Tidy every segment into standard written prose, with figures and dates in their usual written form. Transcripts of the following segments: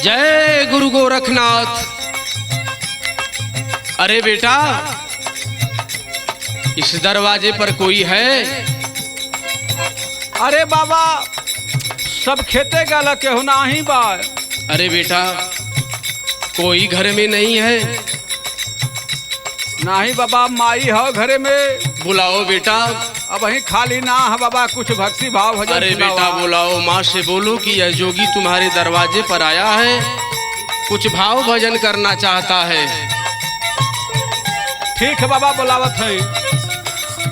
जय गुरु गोरखनाथ। अरे बेटा, इस दरवाजे पर कोई है? अरे बाबा, सब खेते गल केहू नाही बा। अरे बेटा, कोई घर में नहीं है? नाही बाबा, माई हो घरे में। बुलाओ बेटा। अब वही खाली ना है बाबा, कुछ भक्ति भाव भजन। अरे बेटा बुलाओ, माँ से बोलो कि यह जोगी तुम्हारे दरवाजे पर आया है, कुछ भाव भजन करना चाहता है। ठीक है बाबा, बुलावत है।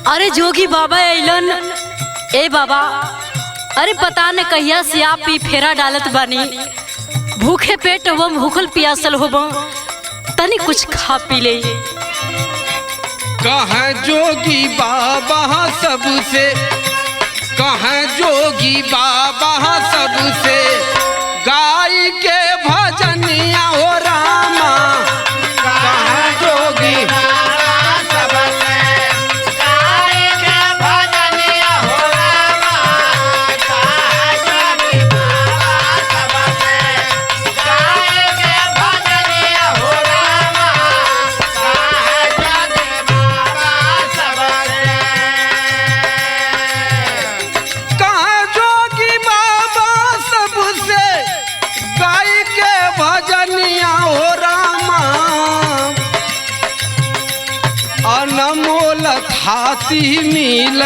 अरे जोगी बाबा अइलन। ए बाबा, अरे पता न कहिया से आप ही फेरा डालत बानी, भूखे पेट हो, भूखल प्यासल हो, तनी कुछ खा पी ले। कहाँ जोगी बाबा सबसे, कहाँ जोगी बाबा सबसे, गाय के भजनिया हो रामा। कहाँ जोगी अनमोल थाती मिल,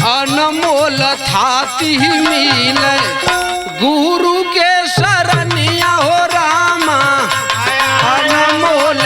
अनमोल थाती मिल, गुरु के शरणिया हो रामा। अनमोल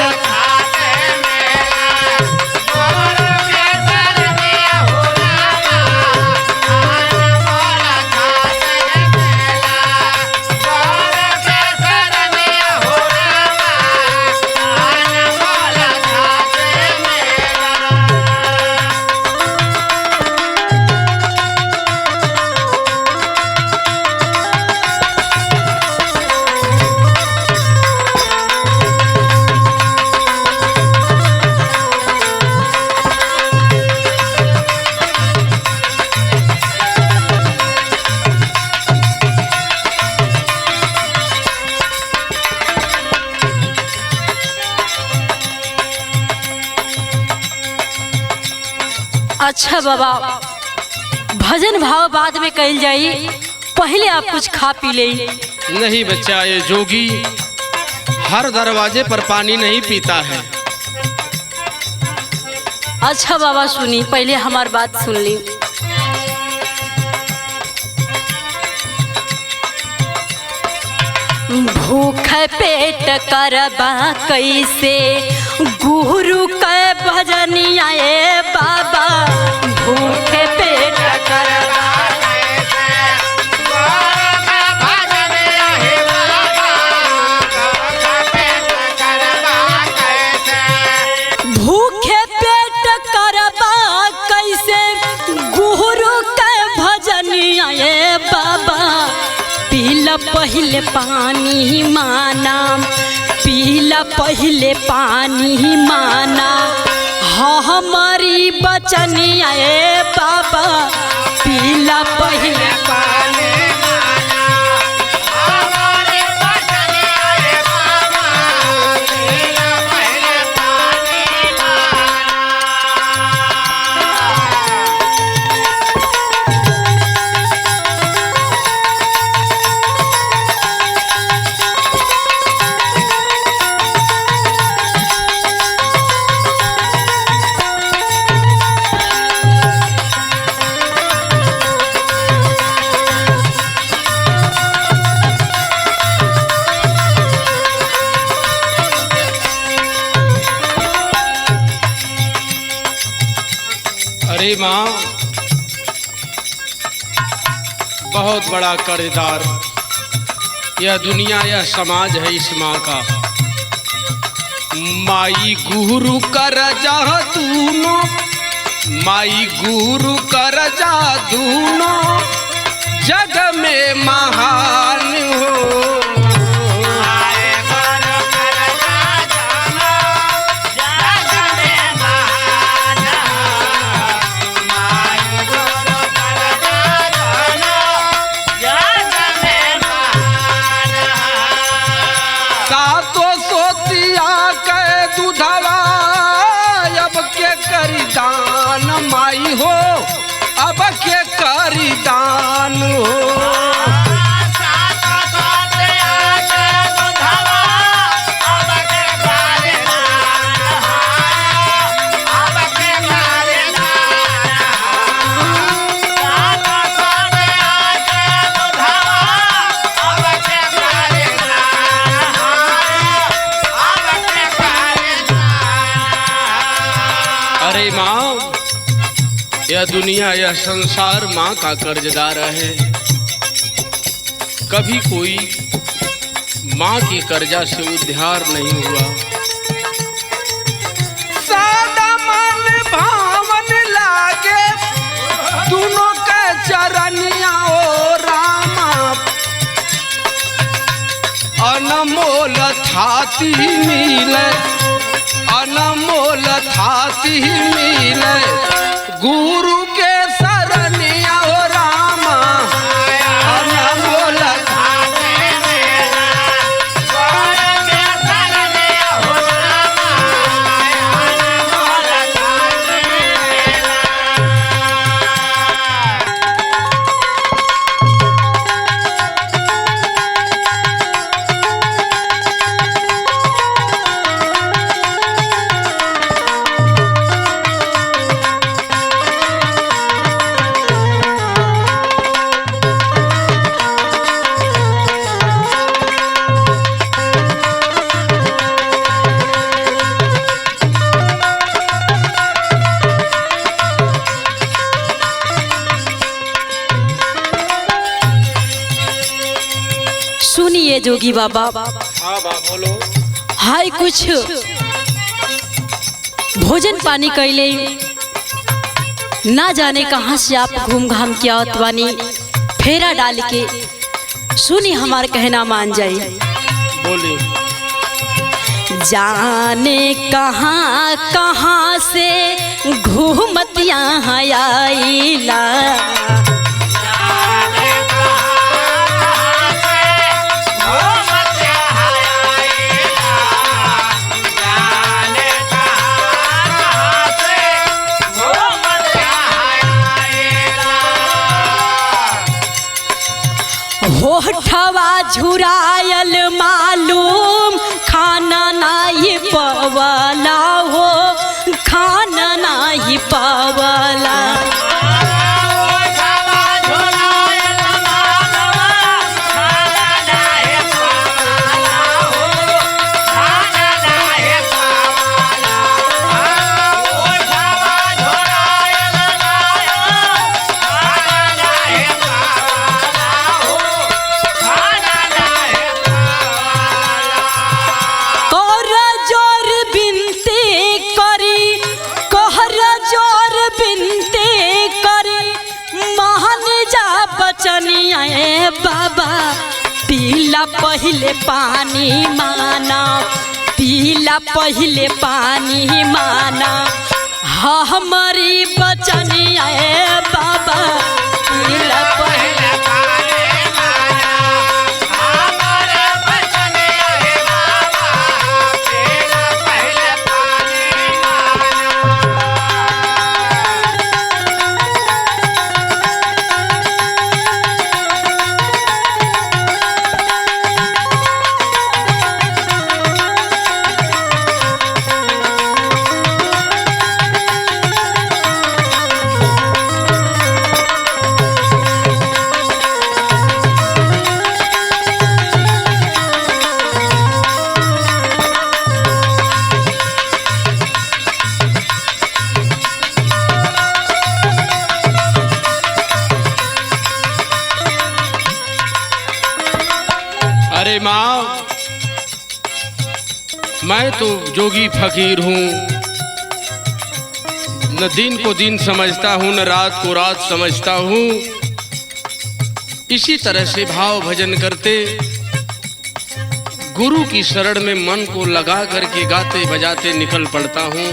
अच्छा बाबा, भजन भाव बाद में कल जाई, पहले आप कुछ खा पी ले। नहीं बच्चा, ये जोगी हर दरवाजे पर पानी नहीं पीता है। अच्छा बाबा सुनी, पहले हमार बात सुन ली। भूख पेट करबा कैसे, गुरु के भजनिया ए बाबा। भूख पेट करबा भूखे पेट करबा कैसे, गुरु के भजनिया ए बाबा। पीला पहले पानी माना, पीला पहले पानी माना, हमारी बचनिया ए बाबा। पीला पहले पानी अरे माँ, बहुत बड़ा कर्जदार यह दुनिया, यह समाज है इस माँ का। माई गुरु करजा दूनो, माई गुरु करजा दूनो, जग में महान हो। के करी दान हो। अरे माँ, यह दुनिया यह संसार माँ का कर्जदार है। कभी कोई माँ के कर्जा से उद्धार नहीं हुआ। सादा मन भावन लागे दोनों के चरनिया ओ रामा, अनमोल थाती मिले, अनमोल थाती मिले गुरु के शरणिया हो रामा, अनमोल थाती मिले गुरु के शरणिया हो रामा, अनमोल थाती मिले। सुनिए जोगी बाबा, हाँ बा बोलो। हाय कुछ भोजन पानी कैले ना जाने कहाँ से आप घूम घाम के आवत बानी, फेरा डाल के। सुनी हमार कहना मान जाई। बोली। जाने कहाँ कहाँ से घूमत यहाँ आईला, होठवा झुरायल मालूम खाना नाही पवला हो, खाना नाही पवला। बचनिया बाबा पीला पहले पानी माना, पीला पहले पानी माना, हमारी बचनिया बाबा पीला पहले पानी माना, हमारे बचनिया बाबा पीला पहले पानी माना। अरे माँ, मैं तो जोगी फकीर हूँ, न दिन को दिन समझता हूँ न रात को रात समझता हूँ। इसी तरह से भाव भजन करते गुरु की शरण में मन को लगा करके गाते बजाते निकल पड़ता हूँ।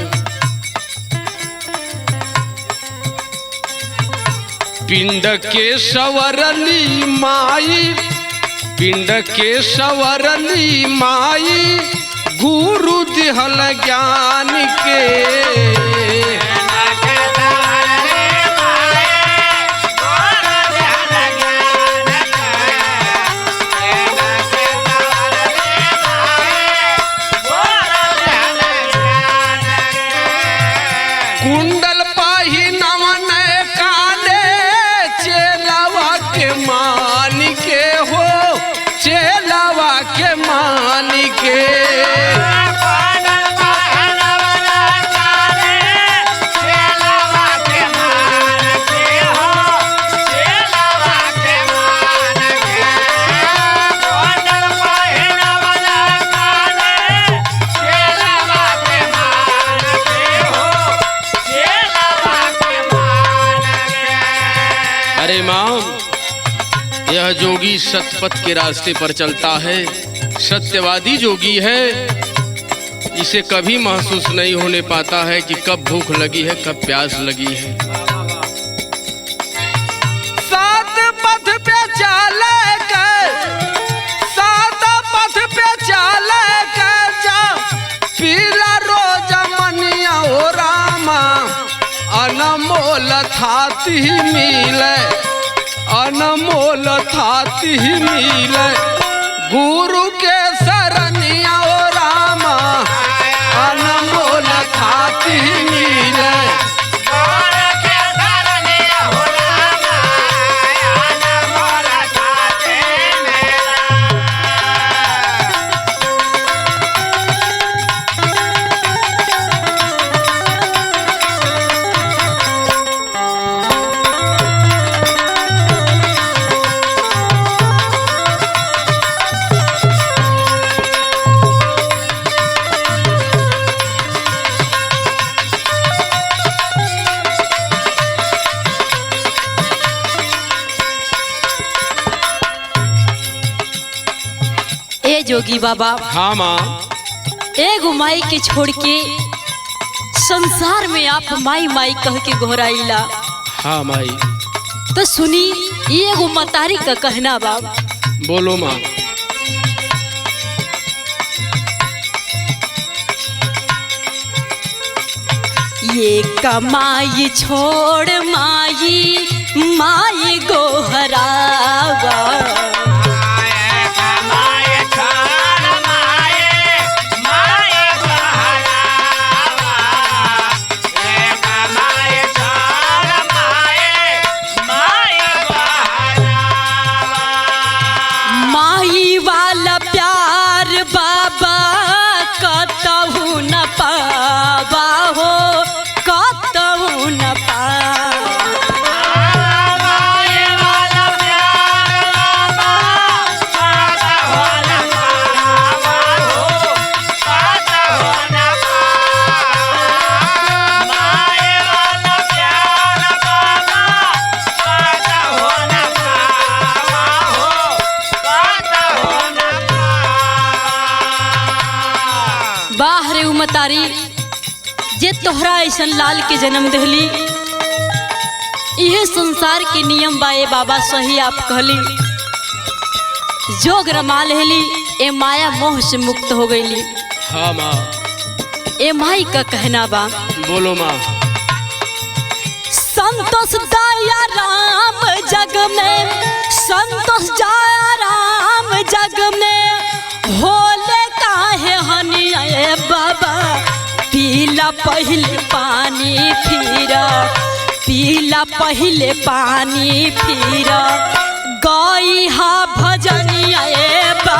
पिंड के सवरली माई, पिंड के सवरली माई, गुरु दिहल ज्ञान के। के मान के। अरे माँ, यह जोगी सतपथ के रास्ते पर चलता है, सत्यवादी जोगी है। इसे कभी महसूस नहीं होने पाता है कि कब भूख लगी है, कब प्यास लगी है। सात पथ पे चले कर, सात पथ पे चले कर जा, पीला रोज मनिया हो रामा, अनमोल थाती मिले, अनमोल थाती मिले, गुरु के शरणिया हो रामा, अनमोल थाती मिले। ए जोगी बाबा, हाँ माँ। एगो माई के छोड़ के संसार में आप माई माई कह के घोराइला। हाँ माई। तो सुनी ये एगो मतारी का कहना बाब। बोलो माँ। ये कमाई छोड़ माई माई गोहरावा, माई वाला प्यार बाबा कतहु न पावा हो, कतहु न बाहरे उमतारी जे तोहरा ऐसन लाल के जन्म दहली। यह संसार के नियम बाए बाबा, सही आप कहली। जोग रमा लेली, ए माया मोह से मुक्त हो गईली। हाँ माँ। ए माई का कहना बा। बोलो माँ। संतोष दया राम जग में, संतोष दया राम जग में, होले काहे हनिया बाबा, पीला पहले पानी फिर, पीला पहले पानी फिर, गई हा भजनिया बाबा।